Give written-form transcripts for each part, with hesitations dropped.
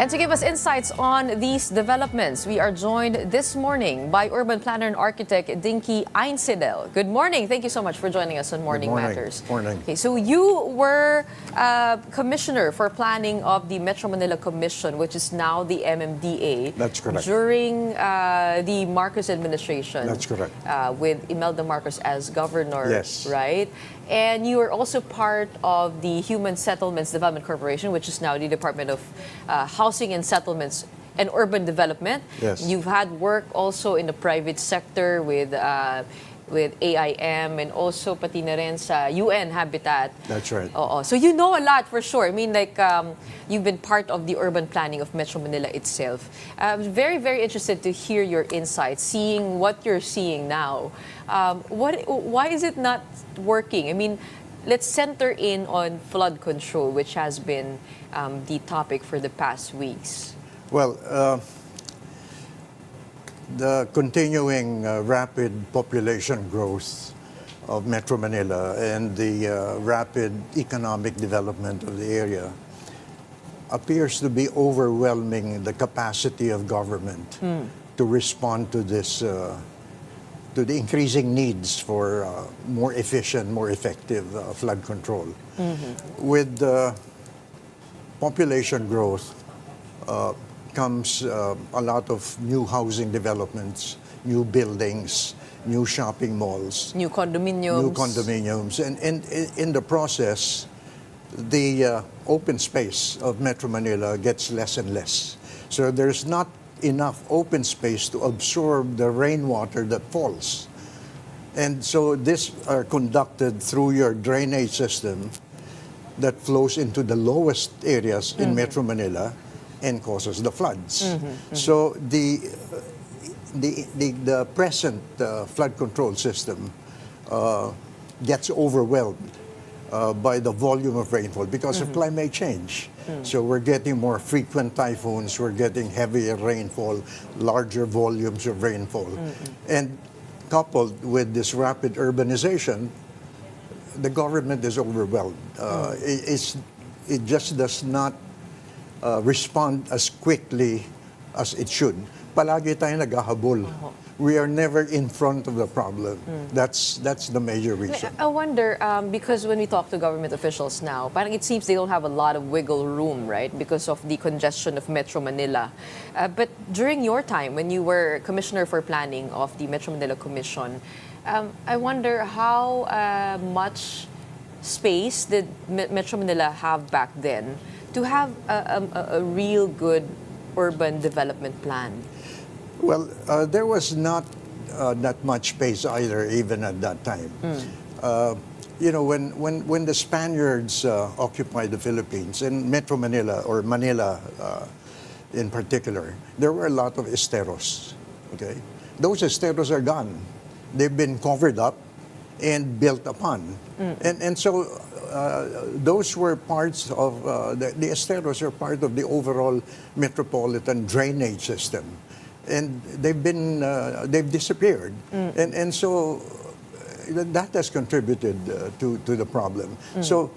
And to give us insights on these developments, we are joined this morning by urban planner and architect Dinky Einsiedel. Good morning. Thank you so much for joining us on Morning Matters. Morning. Okay, so you were commissioner for planning of the Metro Manila Commission, which is now the MMDA. That's correct. During the Marcos administration. That's correct. With Imelda Marcos as governor, yes. Right? And you are also part of the Human Settlements Development Corporation, which is now the Department of Housing and Settlements and Urban Development. Yes. You've had work also in the private sector with AIM and also pati na rin sa UN Habitat. That's right. So you know a lot for sure. I mean, like, you've been part of the urban planning of Metro Manila itself. I'm very, very interested to hear your insights, seeing what you're seeing now. Why is it not working? I mean, let's center in on flood control, which has been the topic for the past weeks. Well, the continuing rapid population growth of Metro Manila and the rapid economic development of the area appears to be overwhelming the capacity of government to respond to this, to the increasing needs for more efficient, more effective flood control. With population growth comes a lot of new housing developments, new buildings, new shopping malls, new condominiums. And in the process, the open space of Metro Manila gets less and less. So there's not enough open space to absorb the rainwater that falls. And so this are conducted through your drainage system that flows into the lowest areas in Metro Manila and causes the floods. So the present flood control system gets overwhelmed by the volume of rainfall because of climate change. So we're getting more frequent typhoons, we're getting heavier rainfall, larger volumes of rainfall. And coupled with this rapid urbanization, the government is overwhelmed. It just does not respond as quickly as it should. Palagi tayo naghahabol. We are never in front of the problem. That's the major reason. I wonder, because when we talk to government officials now, parang it seems they don't have a lot of wiggle room, right? Because of the congestion of Metro Manila. But during your time, when you were Commissioner for Planning of the Metro Manila Commission, I wonder how much space did Metro Manila have back then to have a real good urban development plan? Well, there was not that much space either, even at that time. You know, when the Spaniards occupied the Philippines, and Metro Manila, or Manila in particular, there were a lot of esteros, okay? Those esteros are gone. They've been covered up and built upon. And so those were parts of, the esteros are part of the overall metropolitan drainage system. And they've disappeared. And so that has contributed to the problem. So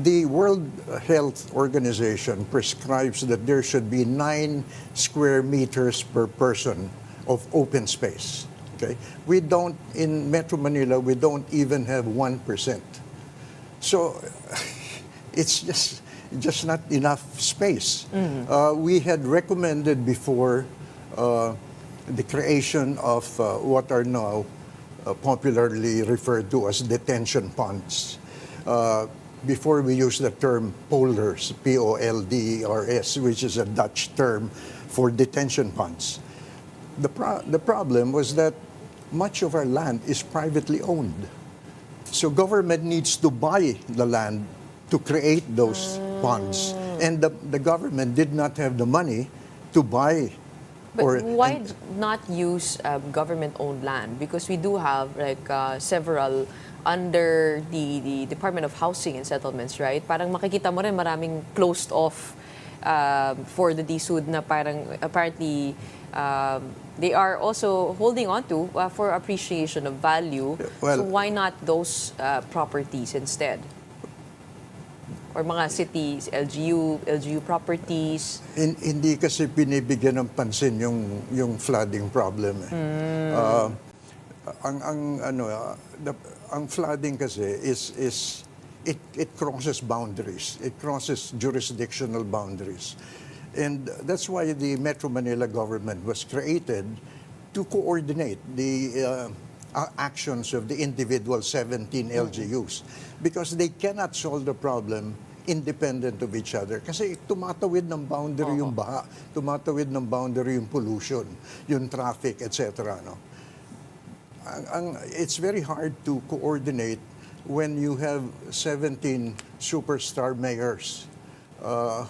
the World Health Organization prescribes that there should be 9 square meters per person of open space. Okay? We don't, in Metro Manila, we don't even have 1%. So it's just not enough space. We had recommended before the creation of what are now popularly referred to as detention ponds. Before we use the term polders, Polders, which is a Dutch term for detention ponds. The problem was that much of our land is privately owned. So government needs to buy the land to create those ponds. And the government did not have the money to buy. But why not use government-owned land? Because we do have like several under the Department of Housing and Settlements, right? Parang makikita mo rin maraming closed off for the DSUD na parang apparently they are also holding on to for appreciation of value. Well, so why not those properties instead? or mga cities, LGU properties? Hindi kasi binibigyan ng pansin yung flooding problem. Ang flooding kasi is it crosses boundaries. It crosses jurisdictional boundaries. And that's why the Metro Manila government was created to coordinate the actions of the individual 17 LGUs because they cannot solve the problem independent of each other. Kasi tumatawid ng boundary yung baha, tumatawid ng boundary yung pollution, yung traffic, etc. No? It's very hard to coordinate when you have 17 superstar mayors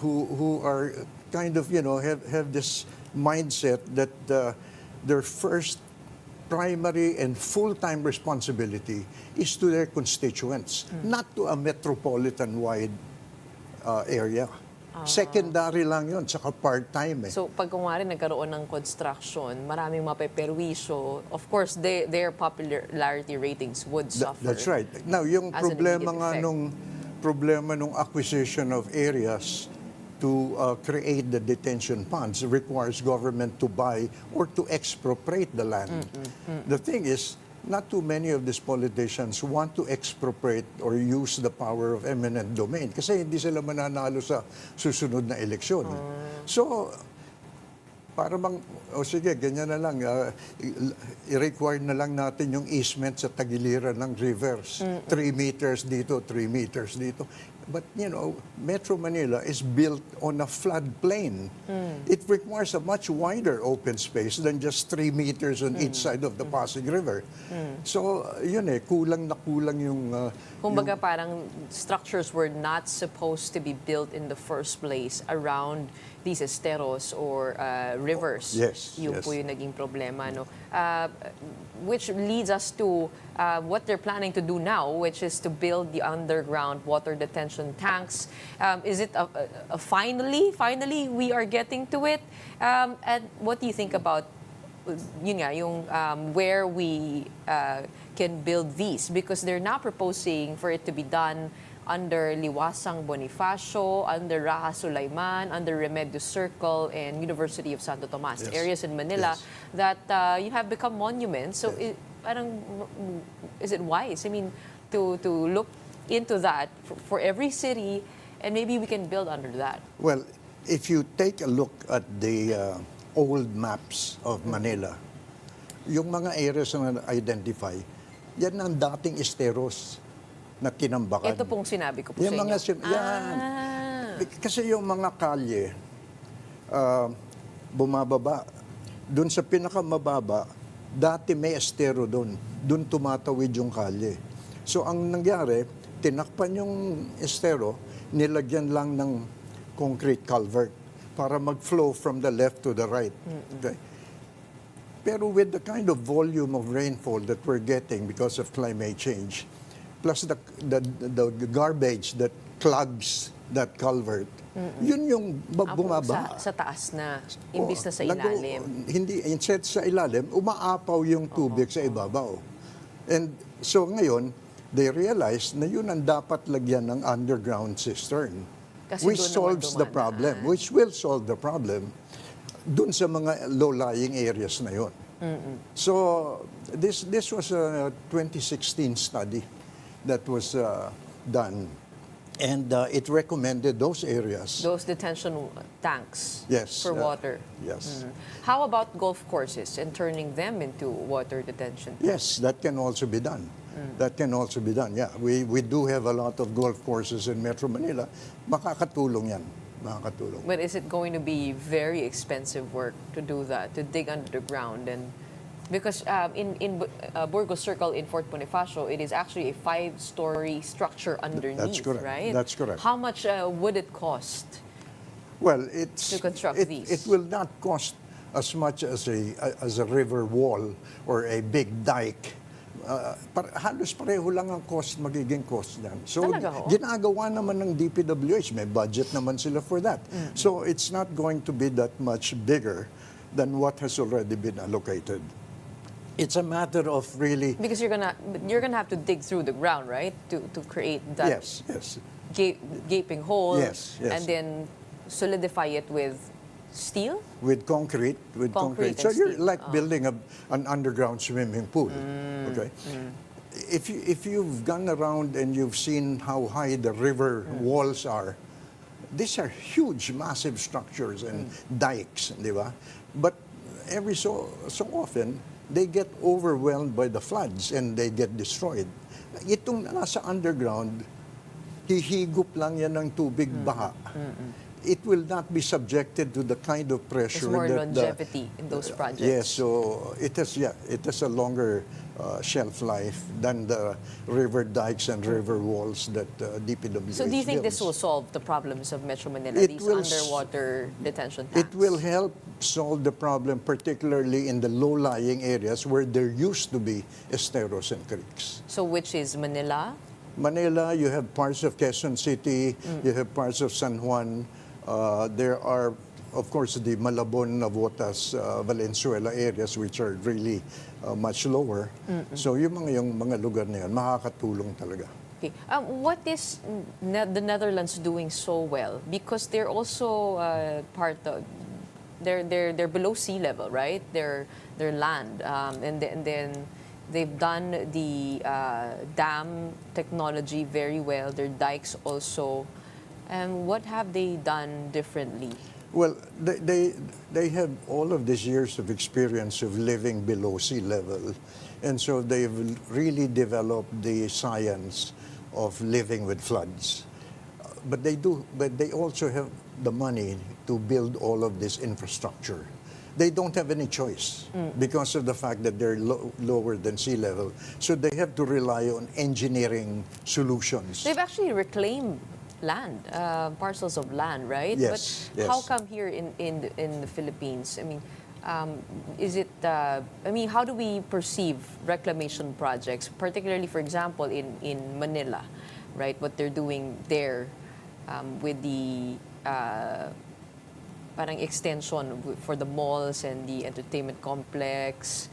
who are kind of, have this mindset that their first primary and full-time responsibility is to their constituents, not to a metropolitan-wide area. Secondary lang yun, saka part-time. So pag kunwari nagkaroon ng construction, maraming mapeperwisyo, of course, their popularity ratings would suffer. That's right. Now, yung as an problema immediate nga effect. nung acquisition of areas to create the detention ponds requires government to buy or to expropriate the land. The thing is, not too many of these politicians want to expropriate or use the power of eminent domain kasi hindi sila mananalo sa susunod na eleksyon. So, para bang, sige, ganyan na lang, i-require na lang natin yung easement sa tagiliran ng rivers. 3 meters dito, 3 meters dito. But, Metro Manila is built on a floodplain. It requires a much wider open space than just 3 meters on each side of the Pasig River. So, kulang na kulang yung... Kumbaga parang structures were not supposed to be built in the first place around these esteros or rivers. Yes, Yung yes. po yung naging problema. No? Which leads us to what they're planning to do now, which is to build the underground water detention tanks. Is it finally we are getting to it? And what do you think about where we can build these? Because they're now proposing for it to be done under Liwasang Bonifacio, under Raha Sulaiman, under Remedios Circle, and University of Santo Tomas. Yes. Areas in Manila Yes. that you have become monuments. So is it wise? I mean, to look into that for every city, and maybe we can build under that. Well, if you take a look at the old maps of Manila, yung mga areas na identify, yan ang dating esteros na tinambakan. Ito pong sinabi ko po Yung sa mga inyo. yan. Kasi yung mga kalye, bumababa. Doon sa pinakamababa, dati may estero doon. Doon tumatawid yung kalye. So ang nangyari, tinakpan yung estero, nilagyan lang ng concrete culvert para mag-flow from the left to the right. Okay? Pero with the kind of volume of rainfall that we're getting because of climate change, plus the garbage that clogs that culvert, yun yung bumaba. Sa taas na, imbis na sa ilalim. Hindi, instead sa ilalim, umaapaw yung tubig sa ibabaw. And so ngayon, they realize na yun ang dapat lagyan ng underground cistern. Kasi Which doon naman solves the problem, which will solve the problem dun sa mga low-lying areas na yun. So this was a 2016 study that was done, and it recommended those areas. Those detention tanks Yes, for water. Yes. How about golf courses and turning them into water detention tanks? Yes, that can also be done. That can also be done, yeah. We do have a lot of golf courses in Metro Manila. Makakatulong yan. Makakatulong. But is it going to be very expensive work to do that, to dig under the ground? And because in Burgos Circle in Fort Bonifacio, it is actually a 5-story structure underneath, That's correct. right? That's correct. How much would it cost? Well, To construct these? It will not cost as much as a river wall or a big dike. Halos pareho lang ang magiging cost niyan. So, Talaga ho? ginagawa naman ng DPWH. May budget naman sila for that. So, it's not going to be that much bigger than what has already been allocated. It's a matter of really... Because you're gonna have to dig through the ground, right, to create that Yes, yes. gaping hole, Yes, yes. and then solidify it with steel? With concrete, Concrete So and you're steel. like building an underground swimming pool. Okay. If you've gone around and you've seen how high the river walls are, these are huge, massive structures and dikes, di ba? But every so often, they get overwhelmed by the floods and they get destroyed. Itong nasa underground, hihigop lang yan ng tubig baha. It will not be subjected to the kind of pressure There's more that longevity in those projects. yes, so it has a longer shelf life than the river dikes and river walls that DPWH So do you think this will builds. solve the problems of Metro Manila, It these will underwater detention tanks? It will help solve the problem, particularly in the low-lying areas where there used to be esteros and creeks. So which is Manila? Manila, you have parts of Quezon City, you have parts of San Juan. There are, of course, the Malabon, Navotas, Valenzuela areas which are really much lower. So yung mga lugar na yan, makakatulong talaga. Okay. What is the Netherlands doing so well? Because they're also part of, they're below sea level, right? They're land, and then they've done the dam technology very well. Their dikes also. What have they done differently? Well, they have all of these years of experience of living below sea level, and so they've really developed the science of living with floods. But they also have the money to build all of this infrastructure. They don't have any choice because of the fact that they're lower than sea level. So they have to rely on engineering solutions. They've actually reclaimed land, parcels of land, right? Yes, But yes. how come here in the Philippines? I mean, is it? I mean, how do we perceive reclamation projects, particularly, for example, in Manila, right? What they're doing there with the parang extension for the malls and the entertainment complex.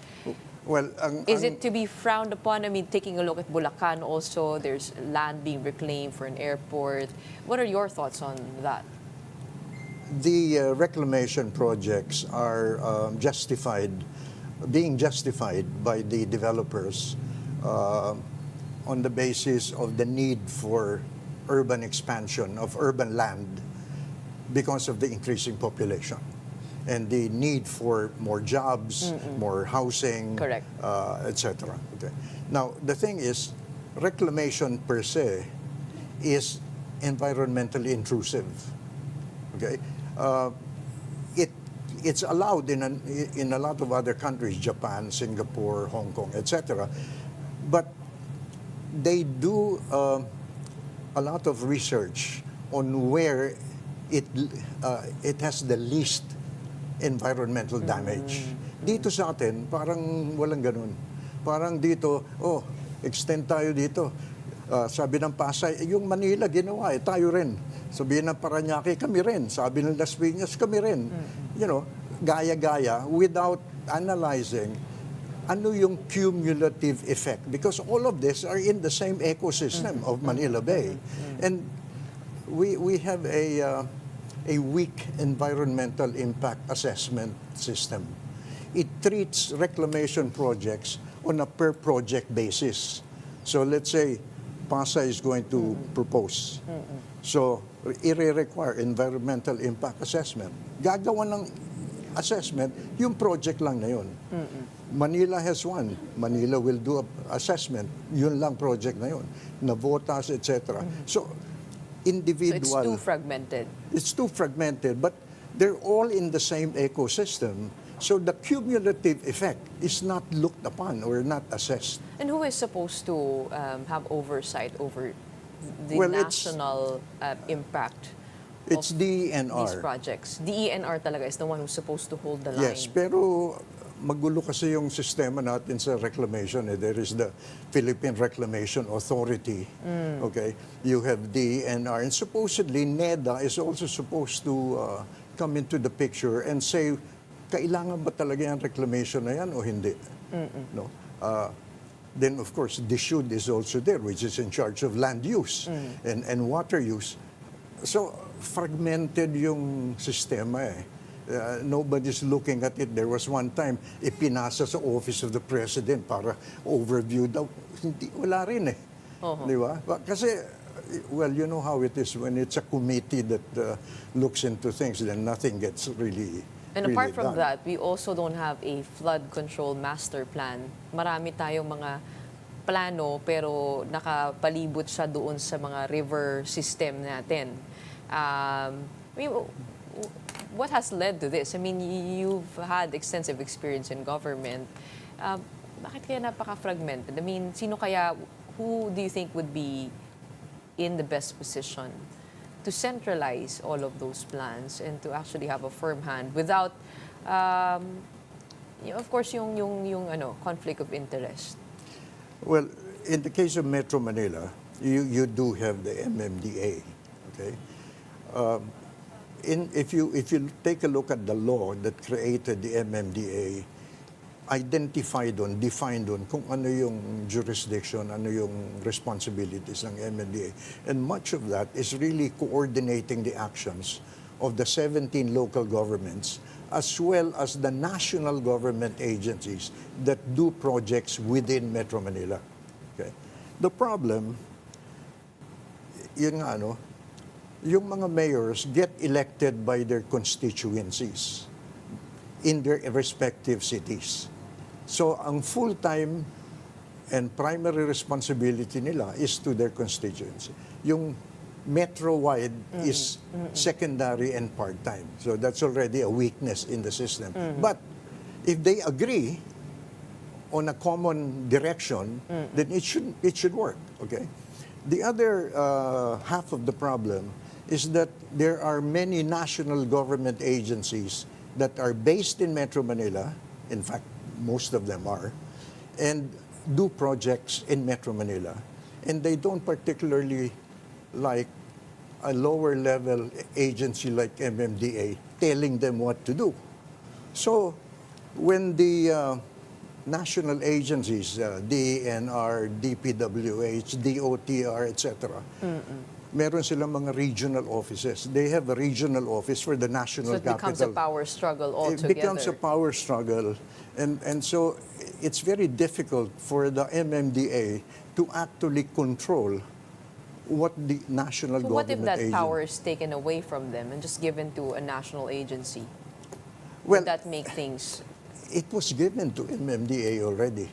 Well, Is it to be frowned upon? I mean, taking a look at Bulacan also, there's land being reclaimed for an airport. What are your thoughts on that? the reclamation projects are being justified by the developers on the basis of the need for urban expansion of urban land because of the increasing population and the need for more jobs, more housing, Correct. etc. Okay. Now, the thing is, reclamation per se is environmentally intrusive. Okay, it's allowed in a lot of other countries, Japan, Singapore, Hong Kong, etc. But they do a lot of research on where it has the least environmental damage. Dito sa atin, parang walang ganun. Parang dito, extend tayo dito. Sabi ng Pasay, yung Manila ginawa, tayo rin. Sabi ng Parañaque, kami rin. Sabi ng Las Piñas, kami rin. You know, gaya-gaya without analyzing ano yung cumulative effect. Because all of this are in the same ecosystem of Manila Bay. And we have a weak environmental impact assessment system. It treats reclamation projects on a per project basis. So let's say Pasay is going to propose. So i-require environmental impact assessment. Gagawa ng assessment, yung project lang na yun. Manila has one. Manila will do a assessment. Yun lang project na yun. Navotas, etc. So individual. So it's too fragmented. It's too fragmented, but they're all in the same ecosystem. So the cumulative effect is not looked upon or not assessed. And who is supposed to have oversight over the Well, national impact It's of the these DENR. projects? The ENR talaga is the one who's supposed to hold the line. Yes, pero magulo kasi yung sistema natin sa reclamation. There is the Philippine Reclamation Authority. Okay, you have DENR, and supposedly NEDA is also supposed to come into the picture and say, kailangan ba talaga yung reclamation na yan o hindi? No. Then, of course, DSUD is also there, which is in charge of land use and water use. So, fragmented yung sistema eh. Nobody's looking at it. There was one time, ipinasa sa Office of the President para overview daw. Hindi, wala rin eh. Di ba? Kasi, well, you know how it is when it's a committee that looks into things, then nothing gets really. And really apart from done. that, we also don't have a flood control master plan. Marami tayong mga plano pero nakapalibot siya doon sa mga river system natin. I mean, what has led to this? I mean, you've had extensive experience in government. Bakit kaya napaka-fragmented? I mean, who do you think would be in the best position to centralize all of those plans and to actually have a firm hand without, of course, yung conflict of interest? Well, in the case of Metro Manila, you do have the MMDA. Okay, if you take a look at the law that created the MMDA, defined on kung ano yung jurisdiction, ano yung responsibilities ng MMDA, and much of that is really coordinating the actions of the 17 local governments as well as the national government agencies that do projects within Metro Manila. Okay? The problem, yun nga yung mga mayors get elected by their constituencies in their respective cities. So ang full-time and primary responsibility nila is to their constituency. Yung metro-wide is secondary and part-time. So that's already a weakness in the system. But if they agree on a common direction, then it should work. Okay. The other half of the problem is that there are many national government agencies that are based in Metro Manila. In fact, most of them are, and do projects in Metro Manila. And they don't particularly like a lower level agency like MMDA telling them what to do. So when the national agencies, DNR, DPWH, DOTR, etc., meron silang mga regional offices. They have a regional office for the national capital. So it becomes a power struggle altogether. It becomes a power struggle. And so it's very difficult for the MMDA to actually control what the national So government what if that agency. power is taken away from them and just given to a national agency? Well, Would that make things... it was given to MMDA already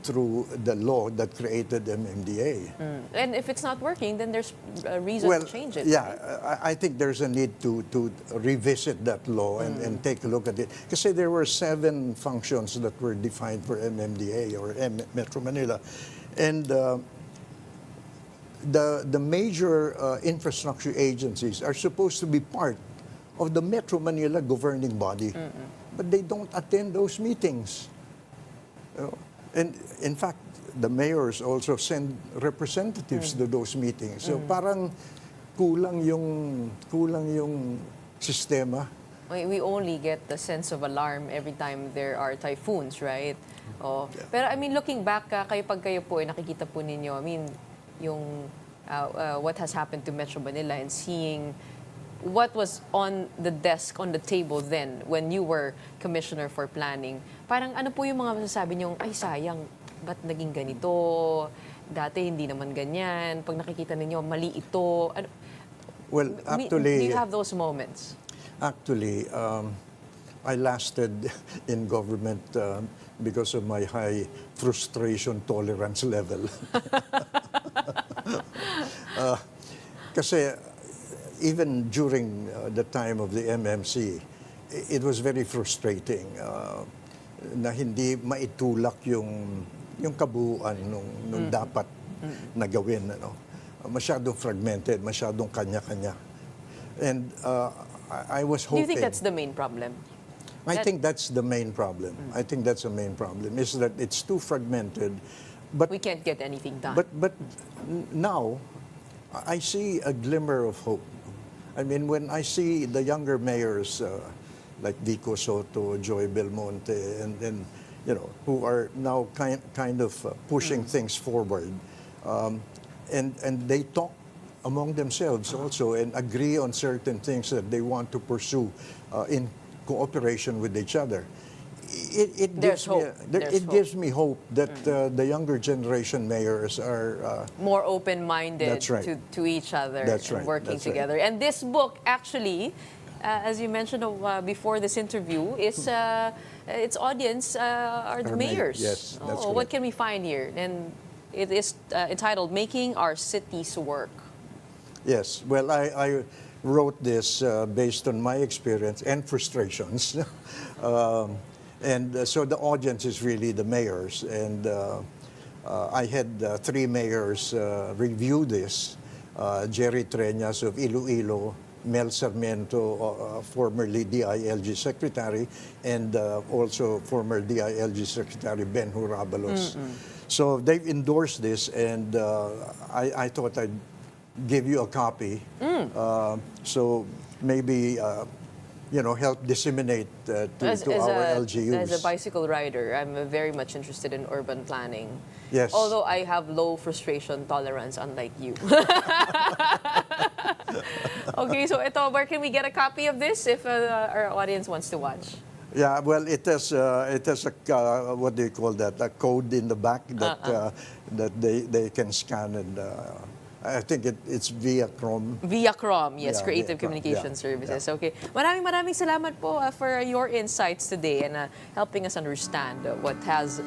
through the law that created MMDA. And if it's not working, then there's a reason to change it. Yeah, I think there's a need to revisit that law and take a look at it. Because there were 7 functions that were defined for MMDA or Metro Manila. And the major infrastructure agencies are supposed to be part of the Metro Manila governing body. But they don't attend those meetings. You know? And in fact, the mayors also send representatives to those meetings. So parang kulang yung sistema. We only get the sense of alarm every time there are typhoons, right? Oh. Pero I mean, looking back, pag kayo po ay nakikita po ninyo, I mean, yung what has happened to Metro Manila and seeing what was on the desk, on the table then when you were Commissioner for Planning, parang ano po yung mga masasabi niyong, ay sayang, ba't naging ganito? Dati hindi naman ganyan. Pag nakikita ninyo, mali ito. Ano, Well, actually, do you have those moments? Actually, I lasted in government because of my high frustration tolerance level. Kasi even during the time of the MMC, it was very frustrating na hindi maitulak yung kabuuan nung dapat na gawin. Masyadong fragmented, masyadong kanya-kanya. And I was hoping... Do you think that's the main problem? I think that's the main problem. I think that's the main problem, is that it's too fragmented. But We can't get anything done. But now, I see a glimmer of hope. I mean, when I see the younger mayors like Vico Soto, Joy Belmonte, and who are now kind of pushing things forward, and they talk among themselves also and agree on certain things that they want to pursue in cooperation with each other. It There's gives me hope. There's hope. gives me hope that the younger generation mayors are more open-minded That's right. to each other That's and right. working That's right. together. And this book, actually, as you mentioned before this interview, is its audience are the Are mayors. yes, that's What correct. can we find here? And it is entitled "Making Our Cities Work." Yes, well, I wrote this based on my experience and frustrations. So the audience is really the mayors. And I had 3 mayors review this. Jerry Treñas of Iloilo, Mel Sarmiento, formerly DILG Secretary, and also former DILG Secretary Ben Hurabalos. So they've endorsed this, and I thought I'd give you a copy. So maybe help disseminate to our LGUs. As a bicycle rider, I'm very much interested in urban planning. Yes. Although I have low frustration tolerance, unlike you. Okay, so ito, where can we get a copy of this if our audience wants to watch? Yeah, well, it has a what do you call that? A code in the back that that they can scan, and I think it's via Chrome. Via Chrome, yes, Yeah, Creative via Chrome. Communication Yeah, Services. yeah. Okay. Maraming salamat po for your insights today and helping us understand what has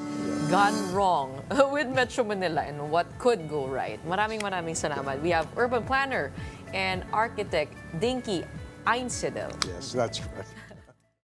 gone wrong with Metro Manila and what could go right. Maraming salamat. We have urban planner and architect Dinky Einsiedel. Yes, that's correct.